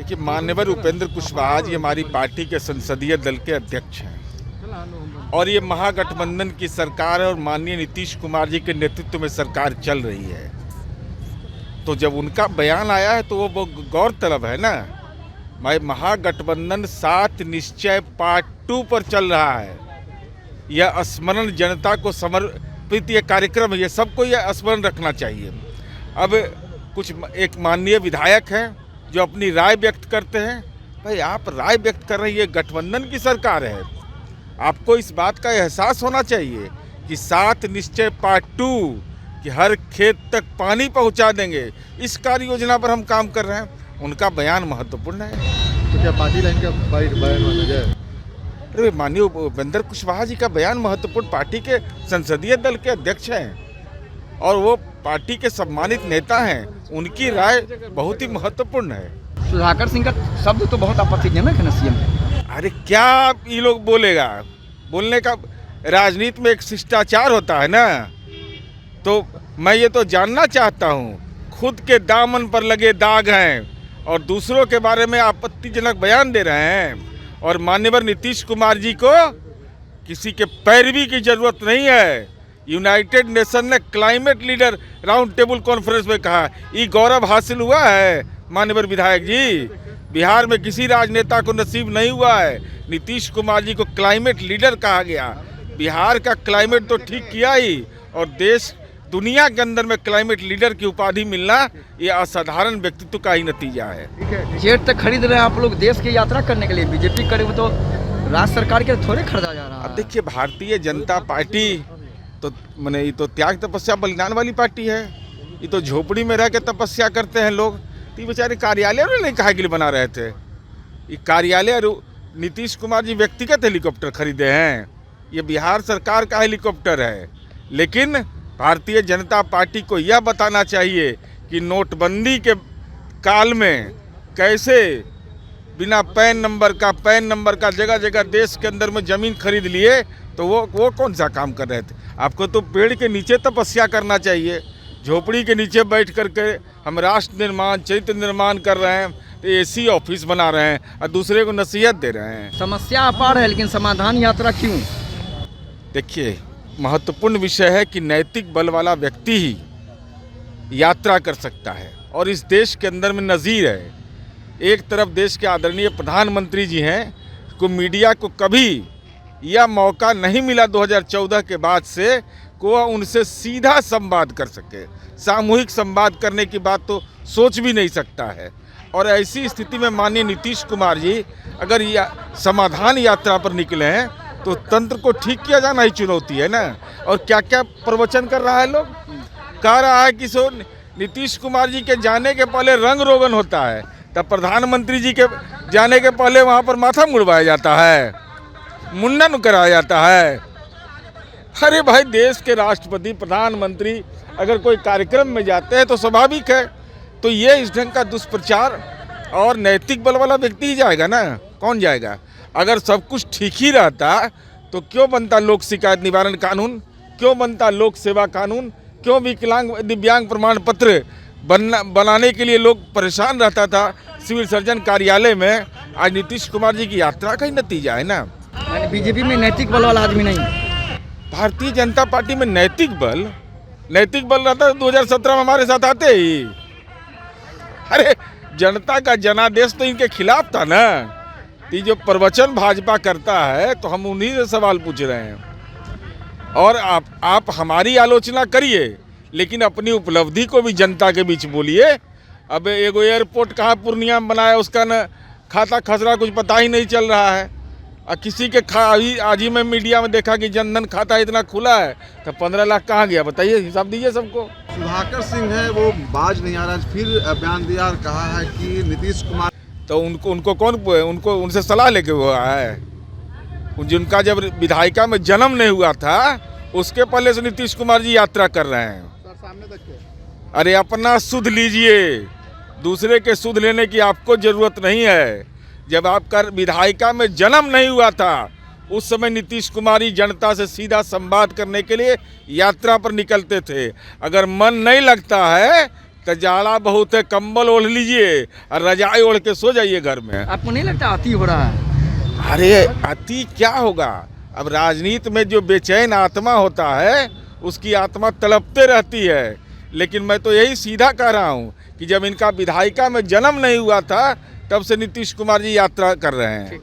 देखिए, माननीय उपेंद्र कुशवाहा जी हमारी पार्टी के संसदीय दल के अध्यक्ष हैं और ये महागठबंधन की सरकार है और माननीय नीतीश कुमार जी के नेतृत्व में सरकार चल रही है। तो जब उनका बयान आया है तो वो गौरतलब है ना। भाई, महागठबंधन 7 निश्चय पार्ट 2 पर चल रहा है। यह स्मरण जनता को समर्पित ये कार्यक्रम है, ये सबको यह स्मरण रखना चाहिए। अब कुछ एक माननीय विधायक हैं जो अपनी राय व्यक्त करते हैं। भाई, आप राय व्यक्त कर रही है, गठबंधन की सरकार है, आपको इस बात का एहसास होना चाहिए कि 7 निश्चय पार्ट 2 कि हर खेत तक पानी पहुंचा देंगे, इस कार्य योजना पर हम काम कर रहे हैं। उनका बयान महत्वपूर्ण है। तो क्या पार्टी लाइन का बयान माना जाए? अरे, माननीय उपेंद्र कुशवाहा जी का बयान महत्वपूर्ण, पार्टी के संसदीय दल के अध्यक्ष हैं और वो पार्टी के सम्मानित नेता हैं, उनकी राय बहुत ही महत्वपूर्ण है। सुधाकर सिंह का शब्द तो बहुत आपत्तिजनक है ना सीएम पे। अरे, क्या ये लोग बोलेगा? बोलने का राजनीति में एक शिष्टाचार होता है ना। तो मैं ये तो जानना चाहता हूँ, खुद के दामन पर लगे दाग हैं और दूसरों के बारे में आपत्तिजनक बयान दे रहे हैं। और माननीय नीतीश कुमार जी को किसी के पैरवी की जरूरत नहीं है। यूनाइटेड नेशन ने climate leader round table conference में कहा, ये गौरव हासिल हुआ है माननीय विधायक जी। बिहार में किसी राजनेता को नसीब नहीं हुआ है, नीतीश कुमार जी को क्लाइमेट लीडर कहा गया। बिहार का क्लाइमेट तो ठीक किया ही, और देश दुनिया के अंदर में क्लाइमेट लीडर की उपाधि मिलना ये असाधारण व्यक्तित्व का ही नतीजा है। जेट तक खरीद रहे हैं आप लोग देश की यात्रा करने के लिए। बीजेपी करे वो तो राज्य सरकार के थोड़े खरीदा जा रहा है। अब देखिए, भारतीय जनता पार्टी तो मैंने ये तो त्याग तपस्या बलिदान वाली पार्टी है। ये तो झोपड़ी में रह के तपस्या करते हैं लोग। तो ये बेचारे कार्यालय नहीं कहा के लिए बना रहे थे। ये कार्यालय नीतीश कुमार जी व्यक्तिगत हेलीकॉप्टर खरीदे हैं, ये बिहार सरकार का हेलीकॉप्टर है। लेकिन भारतीय जनता पार्टी को यह बताना चाहिए कि नोटबंदी के काल में कैसे बिना पैन नंबर का जगह जगह देश के अंदर में ज़मीन खरीद लिए। तो वो कौन सा काम कर रहे थे? आपको तो पेड़ के नीचे तपस्या करना चाहिए। झोपड़ी के नीचे बैठ करके हम राष्ट्र निर्माण चरित्र निर्माण कर रहे हैं, तो एसी ऑफिस बना रहे हैं और दूसरे को नसीहत दे रहे हैं। समस्या अपार है, लेकिन समाधान यात्रा क्यों? देखिए, महत्वपूर्ण विषय है कि नैतिक बल वाला व्यक्ति ही यात्रा कर सकता है और इस देश के अंदर में नज़ीर है। एक तरफ देश के आदरणीय प्रधानमंत्री जी हैं, को मीडिया को कभी यह मौका नहीं मिला 2014 के बाद से को उनसे सीधा संवाद कर सके। सामूहिक संवाद करने की बात तो सोच भी नहीं सकता है। और ऐसी स्थिति में माननीय नीतीश कुमार जी अगर समाधान यात्रा पर निकले हैं तो तंत्र को ठीक किया जाना ही चुनौती है ना। और क्या क्या प्रवचन कर रहा है लोग, कह रहा है कि नीतीश कुमार जी के जाने के पहले रंग रोगन होता है, तब प्रधानमंत्री जी के जाने के पहले वहाँ पर माथा मुड़वाया जाता है, मुंडन कराया जाता है। अरे भाई, देश के राष्ट्रपति प्रधानमंत्री अगर कोई कार्यक्रम में जाते हैं तो स्वाभाविक है। तो ये इस ढंग का दुष्प्रचार, और नैतिक बल वाला व्यक्ति ही जाएगा ना, कौन जाएगा? अगर सब कुछ ठीक ही रहता तो क्यों बनता लोक शिकायत निवारण कानून, क्यों बनता लोक सेवा कानून, क्यों विकलांग दिव्यांग प्रमाण पत्र बनाने के लिए लोग परेशान रहता था सिविल सर्जन कार्यालय में। आज नीतीश कुमार जी की यात्रा का ही नतीजा है ना। बीजेपी में नैतिक बल वाला आदमी नहीं, भारतीय जनता पार्टी में नैतिक बल रहता है 2017 में हमारे साथ आते ही। अरे, जनता का जनादेश तो इनके खिलाफ था ना। ये जो प्रवचन भाजपा करता है तो हम उन्हीं से सवाल पूछ रहे हैं। और आप हमारी आलोचना करिए, लेकिन अपनी उपलब्धि को भी जनता के बीच बोलिए। अब एगो एयरपोर्ट कहाँ पूर्णिया में बनाया, उसका न खाता खसरा कुछ पता ही नहीं चल रहा है। और किसी के आज ही मैं मीडिया में देखा कि जनधन खाता इतना खुला है, तो 15 लाख कहाँ गया बताइए, हिसाब दीजिए सबको। सुधाकर सिंह है वो बाज नहीं आ रहा, फिर बयान दिया और कहा है कि नीतीश कुमार, तो उनको उनसे सलाह लेके हुआ है। जिनका जब विधायिका में जन्म नहीं हुआ था उसके पहले से नीतीश कुमार जी यात्रा कर रहे हैं। अरे, अपना सुध लीजिए, दूसरे के सुध लेने की आपको जरूरत नहीं है। जब आपका विधायिका में जन्म नहीं हुआ था उस समय नीतीश कुमार जनता से सीधा संवाद करने के लिए यात्रा पर निकलते थे। अगर मन नहीं लगता है तो जाड़ा बहुत है, कंबल ओढ़ लीजिए और रजाई ओढ़ के सो जाइए घर में। आपको नहीं लगता अति हो रहा है? अरे अति क्या होगा, अब राजनीति में जो बेचैन आत्मा होता है उसकी आत्मा तड़पते रहती है। लेकिन मैं तो यही सीधा कह रहा हूँ कि जब इनका विधायिका में जन्म नहीं हुआ था तब से नीतीश कुमार जी यात्रा कर रहे हैं।